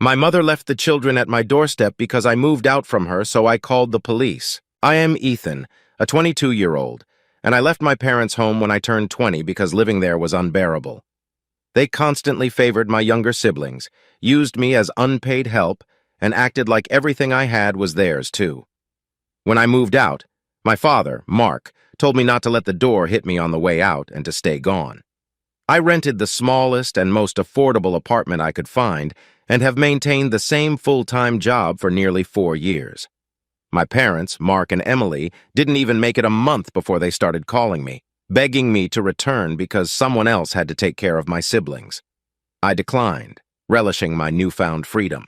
My mother left the children at my doorstep because I moved out from her, so I called the police. I am Ethan, a 22-year-old, and I left my parents' home when I turned 20 because living there was unbearable. They constantly favored my younger siblings, used me as unpaid help, and acted like everything I had was theirs, too. When I moved out, my father, Mark, told me not to let the door hit me on the way out and to stay gone. I rented the smallest and most affordable apartment I could find and have maintained the same full-time job for nearly 4 years. My parents, Mark and Emily, didn't even make it a month before they started calling me, begging me to return because someone else had to take care of my siblings. I declined, relishing my newfound freedom.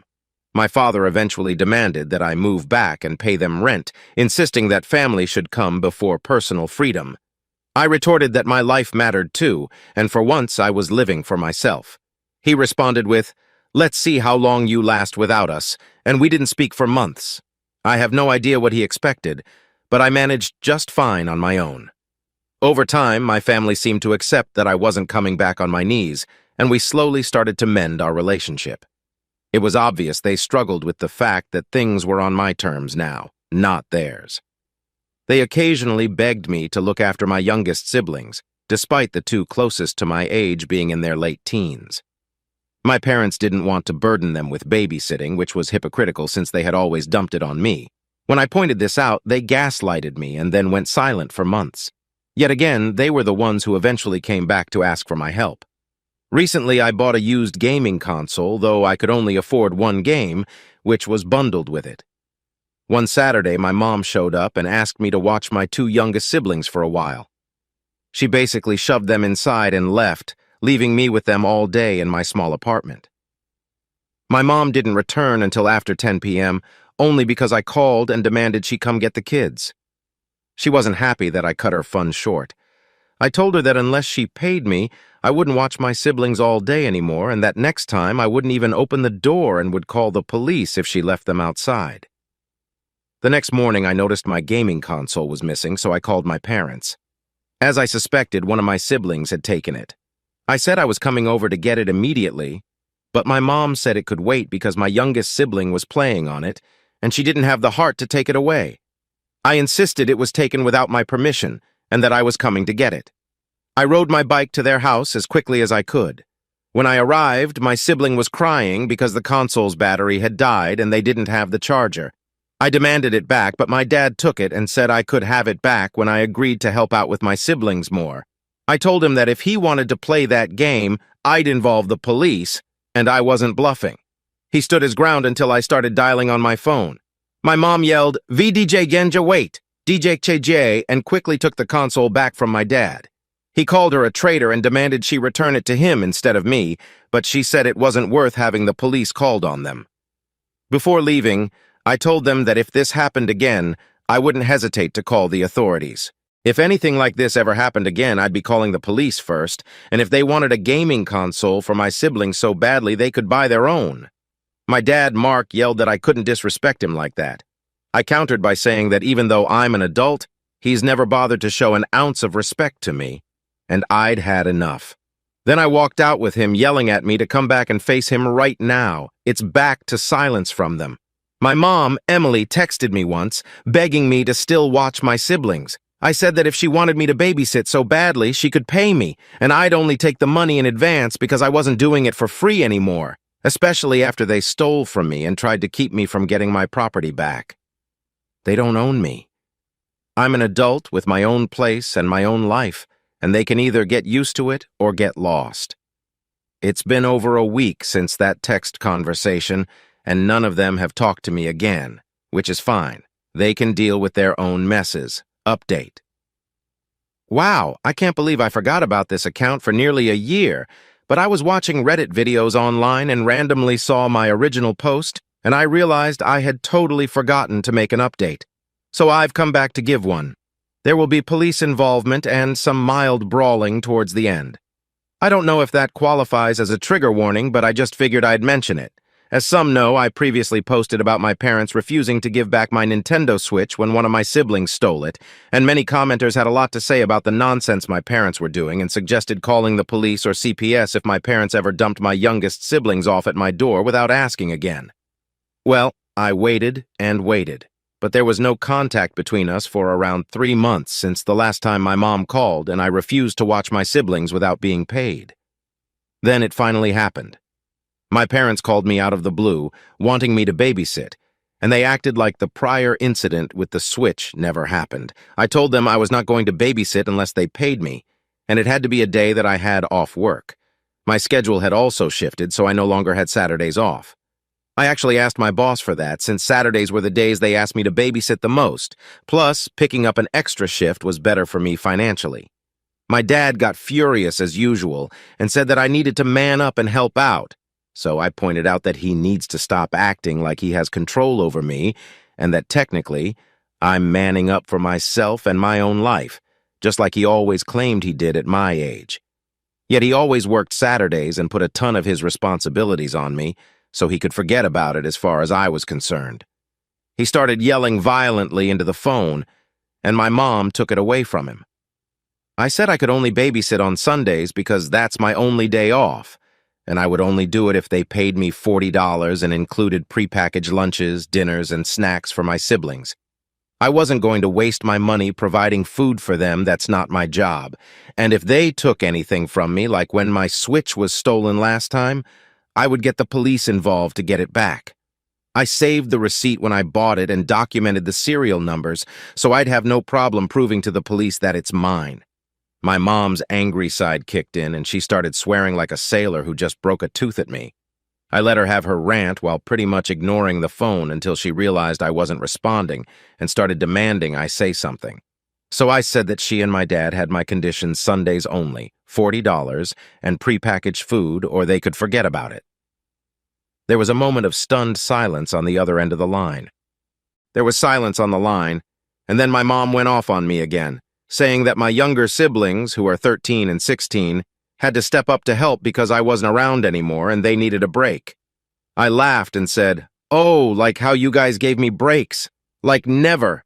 My father eventually demanded that I move back and pay them rent, insisting that family should come before personal freedom. I retorted that my life mattered too, and for once I was living for myself. He responded with, "Let's see how long you last without us," and we didn't speak for months. I have no idea what he expected, but I managed just fine on my own. Over time, my family seemed to accept that I wasn't coming back on my knees, and we slowly started to mend our relationship. It was obvious they struggled with the fact that things were on my terms now, not theirs. They occasionally begged me to look after my youngest siblings, despite the two closest to my age being in their late teens. My parents didn't want to burden them with babysitting, which was hypocritical since they had always dumped it on me. When I pointed this out, they gaslighted me and then went silent for months. Yet again, they were the ones who eventually came back to ask for my help. Recently, I bought a used gaming console, though I could only afford one game, which was bundled with it. One Saturday, my mom showed up and asked me to watch my two youngest siblings for a while. She basically shoved them inside and left, leaving me with them all day in my small apartment. My mom didn't return until after 10 p.m., only because I called and demanded she come get the kids. She wasn't happy that I cut her fun short. I told her that unless she paid me, I wouldn't watch my siblings all day anymore, and that next time I wouldn't even open the door and would call the police if she left them outside. The next morning, I noticed my gaming console was missing, so I called my parents. As I suspected, one of my siblings had taken it. I said I was coming over to get it immediately, but my mom said it could wait because my youngest sibling was playing on it, and she didn't have the heart to take it away. I insisted it was taken without my permission, and that I was coming to get it. I rode my bike to their house as quickly as I could. When I arrived, my sibling was crying because the console's battery had died and they didn't have the charger. I demanded it back, but my dad took it and said I could have it back when I agreed to help out with my siblings more. I told him that if he wanted to play that game, I'd involve the police, and I wasn't bluffing. He stood his ground until I started dialing on my phone. My mom yelled, "VDJ Genja, wait! DJ KJ," and quickly took the console back from my dad. He called her a traitor and demanded she return it to him instead of me, but she said it wasn't worth having the police called on them. Before leaving, I told them that if this happened again, I wouldn't hesitate to call the authorities. If anything like this ever happened again, I'd be calling the police first, and if they wanted a gaming console for my siblings so badly they could buy their own. My dad, Mark, yelled that I couldn't disrespect him like that. I countered by saying that even though I'm an adult, he's never bothered to show an ounce of respect to me, and I'd had enough. Then I walked out with him yelling at me to come back and face him right now. It's back to silence from them. My mom, Emily, texted me once, begging me to still watch my siblings. I said that if she wanted me to babysit so badly, she could pay me, and I'd only take the money in advance because I wasn't doing it for free anymore, especially after they stole from me and tried to keep me from getting my property back. They don't own me. I'm an adult with my own place and my own life, and they can either get used to it or get lost. It's been over a week since that text conversation, and none of them have talked to me again, which is fine. They can deal with their own messes. Update. Wow, I can't believe I forgot about this account for nearly a year, but I was watching Reddit videos online and randomly saw my original post, and I realized I had totally forgotten to make an update. So I've come back to give one. There will be police involvement and some mild brawling towards the end. I don't know if that qualifies as a trigger warning, but I just figured I'd mention it. As some know, I previously posted about my parents refusing to give back my Nintendo Switch when one of my siblings stole it, and many commenters had a lot to say about the nonsense my parents were doing and suggested calling the police or CPS if my parents ever dumped my youngest siblings off at my door without asking again. Well, I waited and waited, but there was no contact between us for around 3 months since the last time my mom called, and I refused to watch my siblings without being paid. Then it finally happened. My parents called me out of the blue, wanting me to babysit, and they acted like the prior incident with the Switch never happened. I told them I was not going to babysit unless they paid me, and it had to be a day that I had off work. My schedule had also shifted, so I no longer had Saturdays off. I actually asked my boss for that, since Saturdays were the days they asked me to babysit the most. Plus, picking up an extra shift was better for me financially. My dad got furious as usual and said that I needed to man up and help out. So I pointed out that he needs to stop acting like he has control over me, and that technically, I'm manning up for myself and my own life, just like he always claimed he did at my age. Yet he always worked Saturdays and put a ton of his responsibilities on me, so he could forget about it as far as I was concerned. He started yelling violently into the phone, and my mom took it away from him. I said I could only babysit on Sundays because that's my only day off, and I would only do it if they paid me $40 and included prepackaged lunches, dinners, and snacks for my siblings. I wasn't going to waste my money providing food for them. That's not my job. And if they took anything from me, like when my Switch was stolen last time, I would get the police involved to get it back. I saved the receipt when I bought it and documented the serial numbers, so I'd have no problem proving to the police that it's mine. My mom's angry side kicked in, and she started swearing like a sailor who just broke a tooth at me. I let her have her rant while pretty much ignoring the phone until she realized I wasn't responding and started demanding I say something. So I said that she and my dad had my conditions Sundays only, $40, and prepackaged food, or they could forget about it. There was a moment of stunned silence on the other end of the line. There was silence on the line, and then my mom went off on me again, saying that my younger siblings, who are 13 and 16, had to step up to help because I wasn't around anymore and they needed a break. I laughed and said, "Oh, like how you guys gave me breaks. Like never."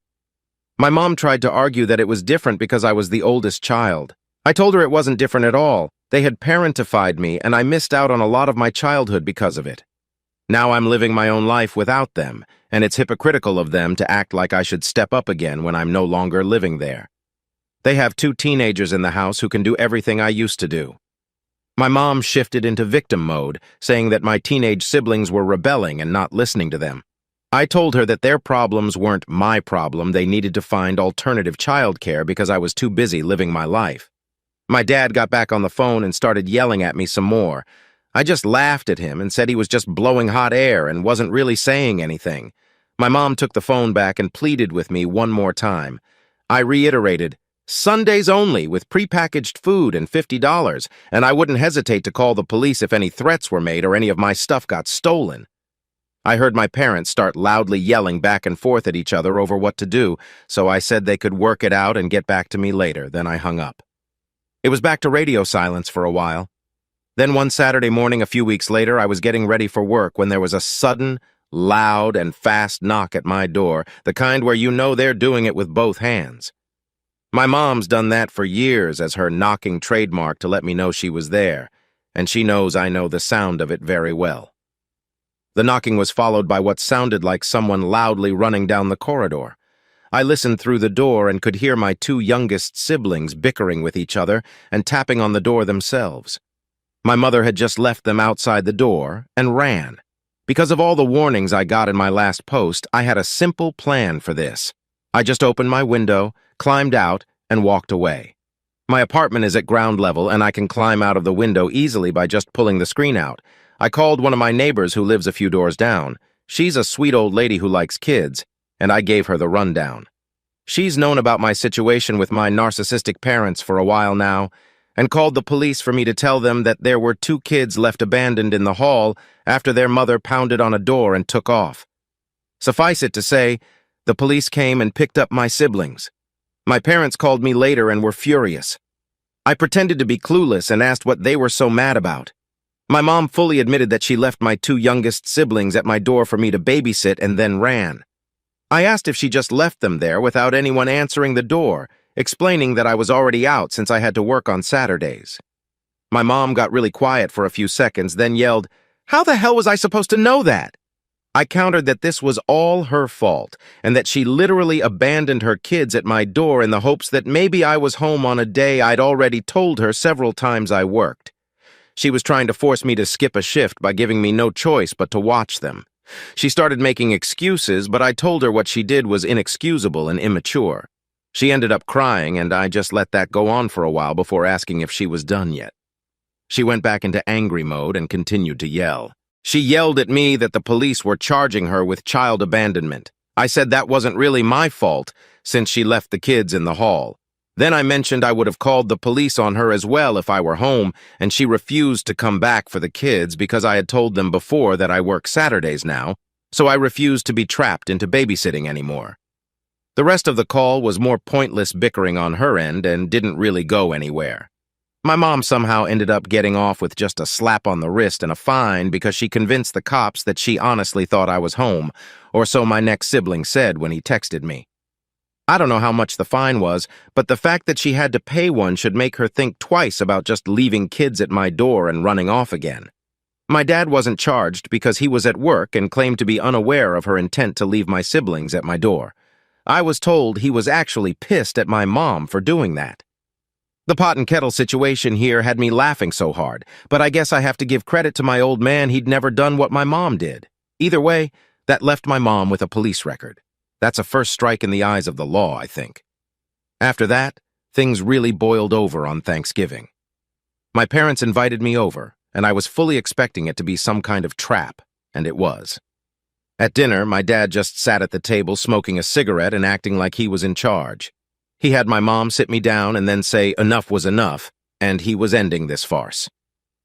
My mom tried to argue that it was different because I was the oldest child. I told her it wasn't different at all. They had parentified me and I missed out on a lot of my childhood because of it. Now I'm living my own life without them, and it's hypocritical of them to act like I should step up again when I'm no longer living there. They have 2 teenagers in the house who can do everything I used to do. My mom shifted into victim mode, saying that my teenage siblings were rebelling and not listening to them. I told her that their problems weren't my problem. They needed to find alternative childcare because I was too busy living my life. My dad got back on the phone and started yelling at me some more. I just laughed at him and said he was just blowing hot air and wasn't really saying anything. My mom took the phone back and pleaded with me one more time. I reiterated, "Sundays only with prepackaged food and $50, and I wouldn't hesitate to call the police if any threats were made or any of my stuff got stolen." I heard my parents start loudly yelling back and forth at each other over what to do, so I said they could work it out and get back to me later. Then I hung up. It was back to radio silence for a while. Then one Saturday morning a few weeks later, I was getting ready for work when there was a sudden, loud, and fast knock at my door, the kind where you know they're doing it with both hands. My mom's done that for years as her knocking trademark to let me know she was there, and she knows I know the sound of it very well. The knocking was followed by what sounded like someone loudly running down the corridor. I listened through the door and could hear my 2 youngest siblings bickering with each other and tapping on the door themselves. My mother had just left them outside the door and ran. Because of all the warnings I got in my last post, I had a simple plan for this. I just opened my window, climbed out, and walked away. My apartment is at ground level, and I can climb out of the window easily by just pulling the screen out. I called one of my neighbors who lives a few doors down. She's a sweet old lady who likes kids, and I gave her the rundown. She's known about my situation with my narcissistic parents for a while now, and called the police for me to tell them that there were 2 kids left abandoned in the hall after their mother pounded on a door and took off. Suffice it to say, the police came and picked up my siblings. My parents called me later and were furious. I pretended to be clueless and asked what they were so mad about. My mom fully admitted that she left my two youngest siblings at my door for me to babysit and then ran. I asked if she just left them there without anyone answering the door, explaining that I was already out since I had to work on Saturdays. My mom got really quiet for a few seconds, then yelled, "How the hell was I supposed to know that?" I countered that this was all her fault, and that she literally abandoned her kids at my door in the hopes that maybe I was home on a day I'd already told her several times I worked. She was trying to force me to skip a shift by giving me no choice but to watch them. She started making excuses, but I told her what she did was inexcusable and immature. She ended up crying, and I just let that go on for a while before asking if she was done yet. She went back into angry mode and continued to yell. She yelled at me that the police were charging her with child abandonment. I said that wasn't really my fault, since she left the kids in the hall. Then I mentioned I would have called the police on her as well if I were home, and she refused to come back for the kids because I had told them before that I work Saturdays now, so I refused to be trapped into babysitting anymore. The rest of the call was more pointless bickering on her end and didn't really go anywhere. My mom somehow ended up getting off with just a slap on the wrist and a fine because she convinced the cops that she honestly thought I was home, or so my next sibling said when he texted me. I don't know how much the fine was, but the fact that she had to pay one should make her think twice about just leaving kids at my door and running off again. My dad wasn't charged because he was at work and claimed to be unaware of her intent to leave my siblings at my door. I was told he was actually pissed at my mom for doing that. The pot and kettle situation here had me laughing so hard, but I guess I have to give credit to my old man. He'd never done what my mom did. Either way, that left my mom with a police record. That's a first strike in the eyes of the law, I think. After that, things really boiled over on Thanksgiving. My parents invited me over, and I was fully expecting it to be some kind of trap, and it was. At dinner, my dad just sat at the table smoking a cigarette and acting like he was in charge. He had my mom sit me down and then say enough was enough, and he was ending this farce.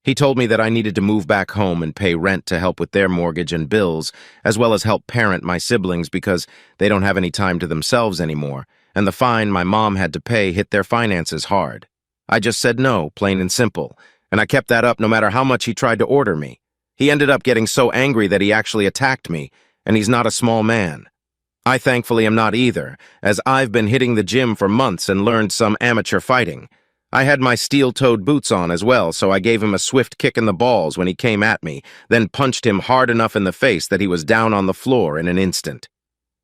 He told me that I needed to move back home and pay rent to help with their mortgage and bills, as well as help parent my siblings because they don't have any time to themselves anymore, and the fine my mom had to pay hit their finances hard. I just said no, plain and simple, and I kept that up no matter how much he tried to order me. He ended up getting so angry that he actually attacked me, and he's not a small man. I thankfully am not either, as I've been hitting the gym for months and learned some amateur fighting. I had my steel-toed boots on as well, so I gave him a swift kick in the balls when he came at me, then punched him hard enough in the face that he was down on the floor in an instant.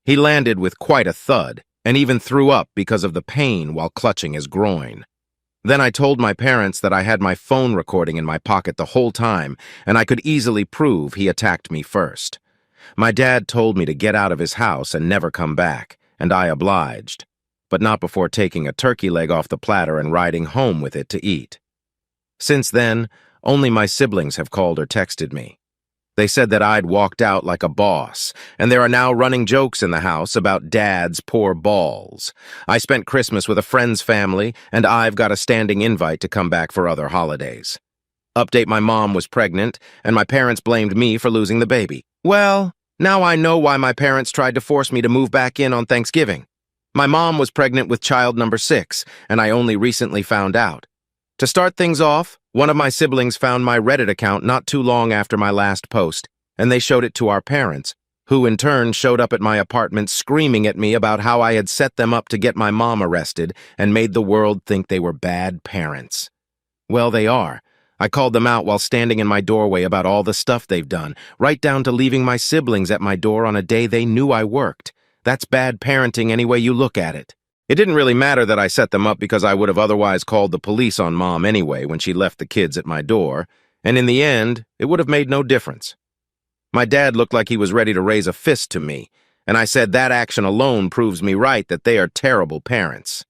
He landed with quite a thud, and even threw up because of the pain while clutching his groin. Then I told my parents that I had my phone recording in my pocket the whole time, and I could easily prove he attacked me first. My dad told me to get out of his house and never come back, and I obliged, but not before taking a turkey leg off the platter and riding home with it to eat. Since then, only my siblings have called or texted me. They said that I'd walked out like a boss, and there are now running jokes in the house about Dad's poor balls. I spent Christmas with a friend's family, and I've got a standing invite to come back for other holidays. Update: my mom was pregnant, and my parents blamed me for losing the baby. Well, now I know why my parents tried to force me to move back in on Thanksgiving. My mom was pregnant with child number 6, and I only recently found out. To start things off, one of my siblings found my Reddit account not too long after my last post, and they showed it to our parents, who in turn showed up at my apartment screaming at me about how I had set them up to get my mom arrested and made the world think they were bad parents. Well, they are. I called them out while standing in my doorway about all the stuff they've done, right down to leaving my siblings at my door on a day they knew I worked. That's bad parenting any way you look at it. It didn't really matter that I set them up because I would have otherwise called the police on Mom anyway when she left the kids at my door, and in the end, it would have made no difference. My dad looked like he was ready to raise a fist to me, and I said that action alone proves me right that they are terrible parents.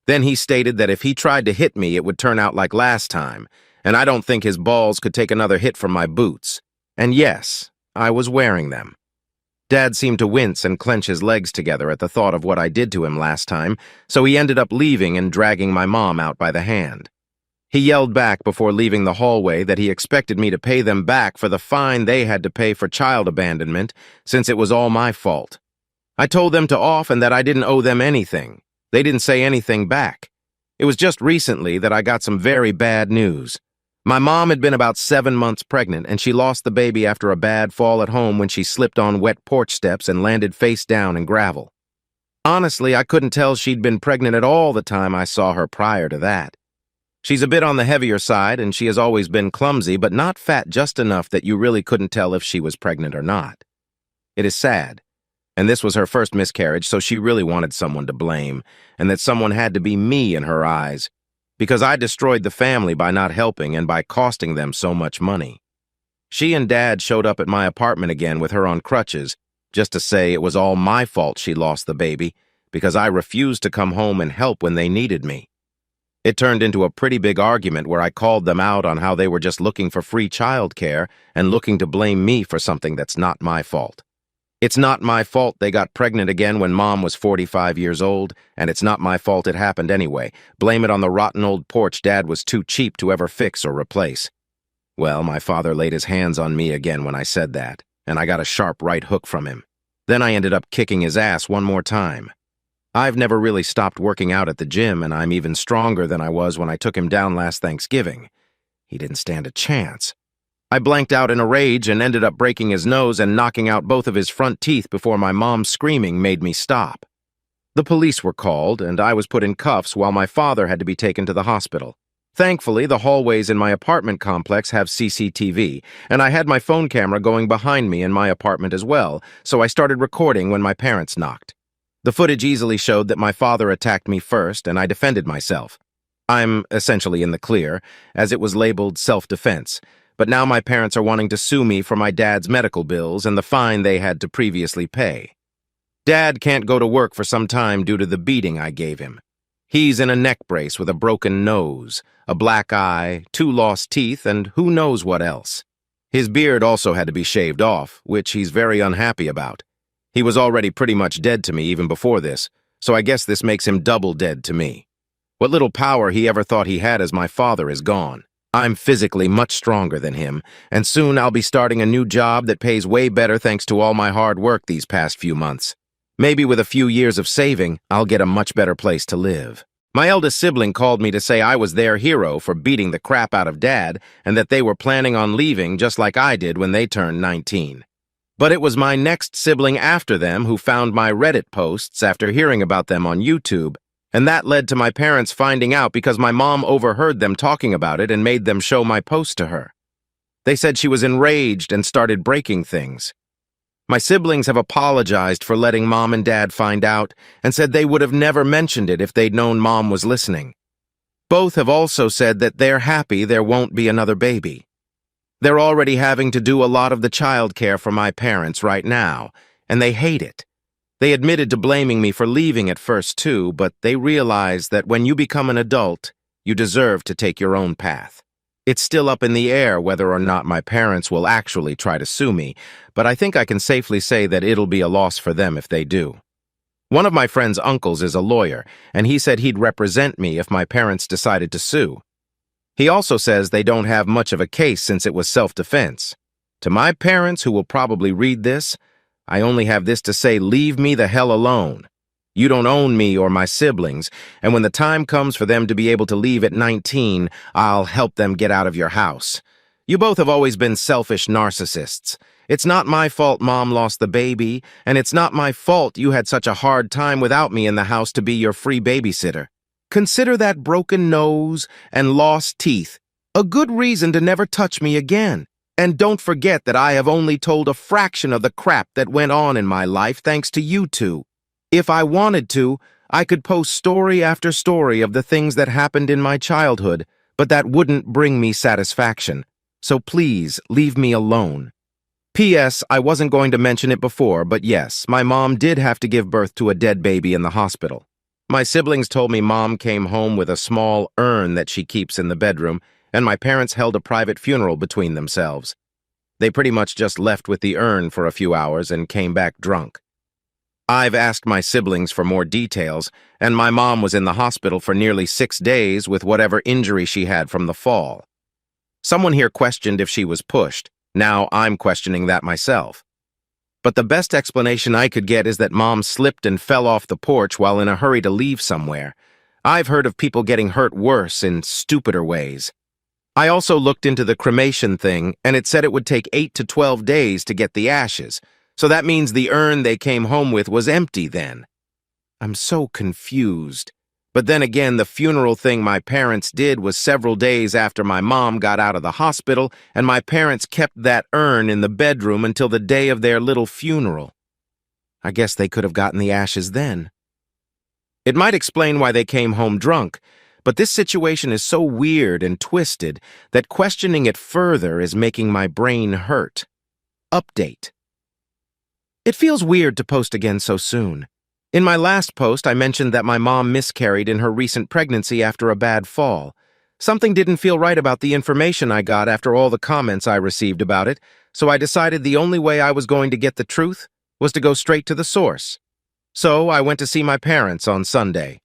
Then he stated that if he tried to hit me, it would turn out like last time, and I don't think his balls could take another hit from my boots. And yes, I was wearing them. Dad seemed to wince and clench his legs together at the thought of what I did to him last time, so he ended up leaving and dragging my mom out by the hand. He yelled back before leaving the hallway that he expected me to pay them back for the fine they had to pay for child abandonment, since it was all my fault. I told them to off and that I didn't owe them anything. They didn't say anything back. It was just recently that I got some very bad news. My mom had been about 7 months pregnant, and she lost the baby after a bad fall at home when she slipped on wet porch steps and landed face down in gravel. Honestly, I couldn't tell she'd been pregnant at all the time I saw her prior to that. She's a bit on the heavier side, and she has always been clumsy, but not fat just enough that you really couldn't tell if she was pregnant or not. It is sad, and this was her first miscarriage, so she really wanted someone to blame, and that someone had to be me in her eyes, because I destroyed the family by not helping and by costing them so much money. She and Dad showed up at my apartment again with her on crutches, just to say it was all my fault she lost the baby, because I refused to come home and help when they needed me. It turned into a pretty big argument where I called them out on how they were just looking for free childcare and looking to blame me for something that's not my fault. It's not my fault they got pregnant again when Mom was 45 years old, and it's not my fault it happened anyway. Blame it on the rotten old porch Dad was too cheap to ever fix or replace. Well, my father laid his hands on me again when I said that, and I got a sharp right hook from him. Then I ended up kicking his ass one more time. I've never really stopped working out at the gym, and I'm even stronger than I was when I took him down last Thanksgiving. He didn't stand a chance. I blanked out in a rage and ended up breaking his nose and knocking out both of his front teeth before my mom's screaming made me stop. The police were called, and I was put in cuffs while my father had to be taken to the hospital. Thankfully, the hallways in my apartment complex have CCTV, and I had my phone camera going behind me in my apartment as well, so I started recording when my parents knocked. The footage easily showed that my father attacked me first, and I defended myself. I'm essentially in the clear, as it was labeled self-defense, but now my parents are wanting to sue me for my dad's medical bills and the fine they had to previously pay. Dad can't go to work for some time due to the beating I gave him. He's in a neck brace with a broken nose, a black eye, 2 lost teeth, and who knows what else. His beard also had to be shaved off, which he's very unhappy about. He was already pretty much dead to me even before this, so I guess this makes him double dead to me. What little power he ever thought he had as my father is gone. I'm physically much stronger than him, and soon I'll be starting a new job that pays way better thanks to all my hard work these past few months. Maybe with a few years of saving, I'll get a much better place to live. My eldest sibling called me to say I was their hero for beating the crap out of Dad and that they were planning on leaving just like I did when they turned 19. But it was my next sibling after them who found my Reddit posts after hearing about them on YouTube, and that led to my parents finding out because my mom overheard them talking about it and made them show my post to her. They said she was enraged and started breaking things. My siblings have apologized for letting Mom and Dad find out and said they would have never mentioned it if they'd known Mom was listening. Both have also said that they're happy there won't be another baby. They're already having to do a lot of the childcare for my parents right now, and they hate it. They admitted to blaming me for leaving at first too, but they realize that when you become an adult, you deserve to take your own path. It's still up in the air whether or not my parents will actually try to sue me, but I think I can safely say that it'll be a loss for them if they do. One of my friend's uncles is a lawyer, and he said he'd represent me if my parents decided to sue. He also says they don't have much of a case since it was self-defense. To my parents, who will probably read this, I only have this to say: leave me the hell alone. You don't own me or my siblings, and when the time comes for them to be able to leave at 19, I'll help them get out of your house. You both have always been selfish narcissists. It's not my fault Mom lost the baby, and it's not my fault you had such a hard time without me in the house to be your free babysitter. Consider that broken nose and lost teeth a good reason to never touch me again. And don't forget that I have only told a fraction of the crap that went on in my life thanks to you two. If I wanted to, I could post story after story of the things that happened in my childhood, but that wouldn't bring me satisfaction. So please, leave me alone. P.S. I wasn't going to mention it before, but yes, my mom did have to give birth to a dead baby in the hospital. My siblings told me Mom came home with a small urn that she keeps in the bedroom, and my parents held a private funeral between themselves. They pretty much just left with the urn for a few hours and came back drunk. I've asked my siblings for more details, and my mom was in the hospital for nearly 6 days with whatever injury she had from the fall. Someone here questioned if she was pushed. Now I'm questioning that myself. But the best explanation I could get is that Mom slipped and fell off the porch while in a hurry to leave somewhere. I've heard of people getting hurt worse in stupider ways. I also looked into the cremation thing, and it said it would take 8 to 12 days to get the ashes, so that means the urn they came home with was empty then. I'm so confused. But then again, the funeral thing my parents did was several days after my mom got out of the hospital, and my parents kept that urn in the bedroom until the day of their little funeral. I guess they could have gotten the ashes then. It might explain why they came home drunk, but this situation is so weird and twisted that questioning it further is making my brain hurt. Update. It feels weird to post again so soon. In my last post, I mentioned that my mom miscarried in her recent pregnancy after a bad fall. Something didn't feel right about the information I got after all the comments I received about it, so I decided the only way I was going to get the truth was to go straight to the source. So I went to see my parents on Sunday.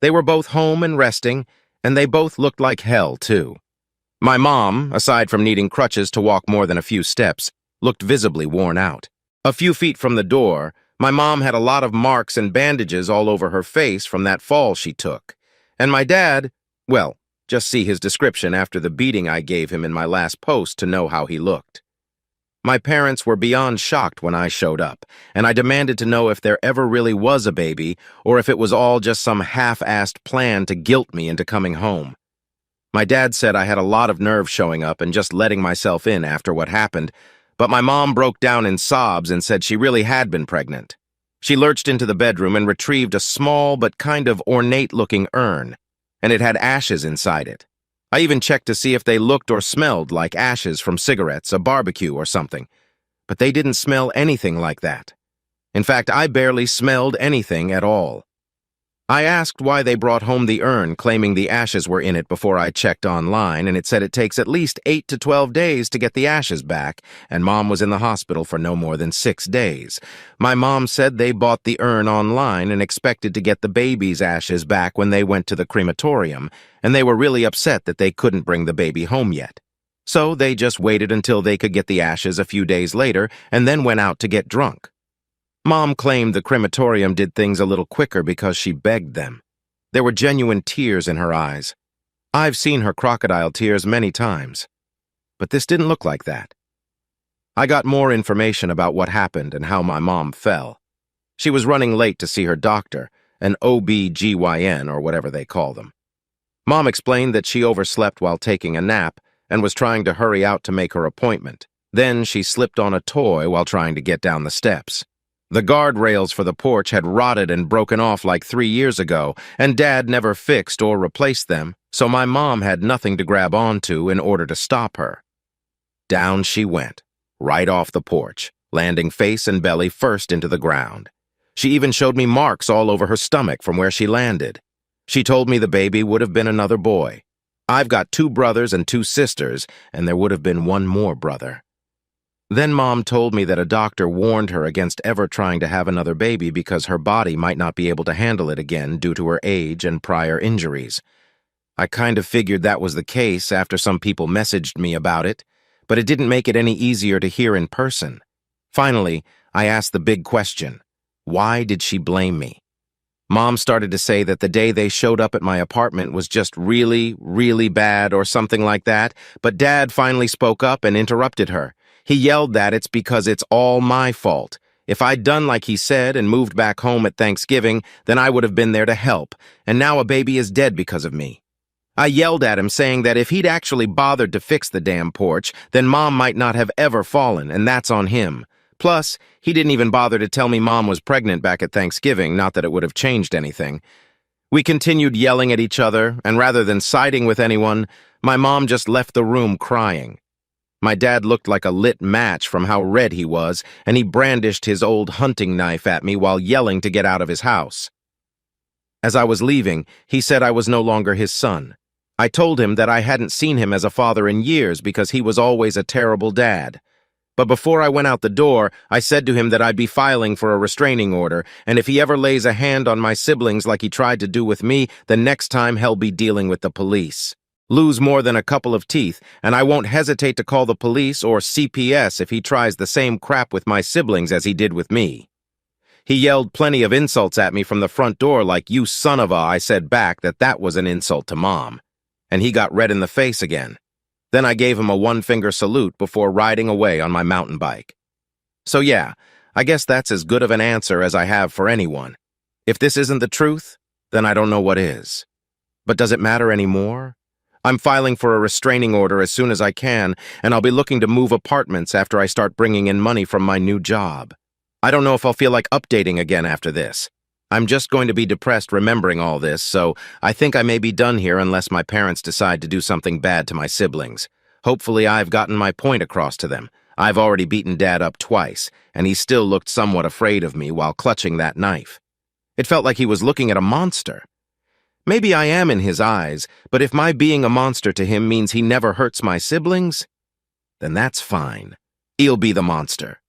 They were both home and resting, and they both looked like hell, too. My mom, aside from needing crutches to walk more than a few steps, looked visibly worn out. A few feet from the door, my mom had a lot of marks and bandages all over her face from that fall she took. And my dad, well, just see his description after the beating I gave him in my last post to know how he looked. My parents were beyond shocked when I showed up, and I demanded to know if there ever really was a baby or if it was all just some half-assed plan to guilt me into coming home. My dad said I had a lot of nerve showing up and just letting myself in after what happened, but my mom broke down in sobs and said she really had been pregnant. She lurched into the bedroom and retrieved a small but kind of ornate-looking urn, and it had ashes inside it. I even checked to see if they looked or smelled like ashes from cigarettes, a barbecue, or something, but they didn't smell anything like that. In fact, I barely smelled anything at all. I asked why they brought home the urn, claiming the ashes were in it before I checked online, and it said it takes at least 8 to 12 days to get the ashes back, and Mom was in the hospital for no more than 6 days. My mom said they bought the urn online and expected to get the baby's ashes back when they went to the crematorium, and they were really upset that they couldn't bring the baby home yet. So they just waited until they could get the ashes a few days later and then went out to get drunk. Mom claimed the crematorium did things a little quicker because she begged them. There were genuine tears in her eyes. I've seen her crocodile tears many times, but this didn't look like that. I got more information about what happened and how my mom fell. She was running late to see her doctor, an OB-GYN or whatever they call them. Mom explained that she overslept while taking a nap and was trying to hurry out to make her appointment. Then she slipped on a toy while trying to get down the steps. The guardrails for the porch had rotted and broken off like 3 years ago, and Dad never fixed or replaced them, so my mom had nothing to grab onto in order to stop her. Down she went, right off the porch, landing face and belly first into the ground. She even showed me marks all over her stomach from where she landed. She told me the baby would have been another boy. I've got 2 brothers and 2 sisters, and there would have been 1 more brother. Then Mom told me that a doctor warned her against ever trying to have another baby because her body might not be able to handle it again due to her age and prior injuries. I kind of figured that was the case after some people messaged me about it, but it didn't make it any easier to hear in person. Finally, I asked the big question: why did she blame me? Mom started to say that the day they showed up at my apartment was just really, really bad or something like that, but Dad finally spoke up and interrupted her. He yelled that it's because it's all my fault. If I'd done like he said and moved back home at Thanksgiving, then I would have been there to help, and now a baby is dead because of me. I yelled at him, saying that if he'd actually bothered to fix the damn porch, then Mom might not have ever fallen, and that's on him. Plus, he didn't even bother to tell me Mom was pregnant back at Thanksgiving, not that it would have changed anything. We continued yelling at each other, and rather than siding with anyone, my mom just left the room crying. My dad looked like a lit match from how red he was, and he brandished his old hunting knife at me while yelling to get out of his house. As I was leaving, he said I was no longer his son. I told him that I hadn't seen him as a father in years because he was always a terrible dad. But before I went out the door, I said to him that I'd be filing for a restraining order, and if he ever lays a hand on my siblings like he tried to do with me, then next time he'll be dealing with the police. Lose more than a couple of teeth, and I won't hesitate to call the police or CPS if he tries the same crap with my siblings as he did with me. He yelled plenty of insults at me from the front door like, "You son of a," I said back that was an insult to Mom. And he got red in the face again. Then I gave him a one-finger salute before riding away on my mountain bike. So yeah, I guess that's as good of an answer as I have for anyone. If this isn't the truth, then I don't know what is. But does it matter anymore? I'm filing for a restraining order as soon as I can, and I'll be looking to move apartments after I start bringing in money from my new job. I don't know if I'll feel like updating again after this. I'm just going to be depressed remembering all this, so I think I may be done here unless my parents decide to do something bad to my siblings. Hopefully I've gotten my point across to them. I've already beaten Dad up twice, and he still looked somewhat afraid of me while clutching that knife. It felt like he was looking at a monster. Maybe I am in his eyes, but if my being a monster to him means he never hurts my siblings, then that's fine. He'll be the monster.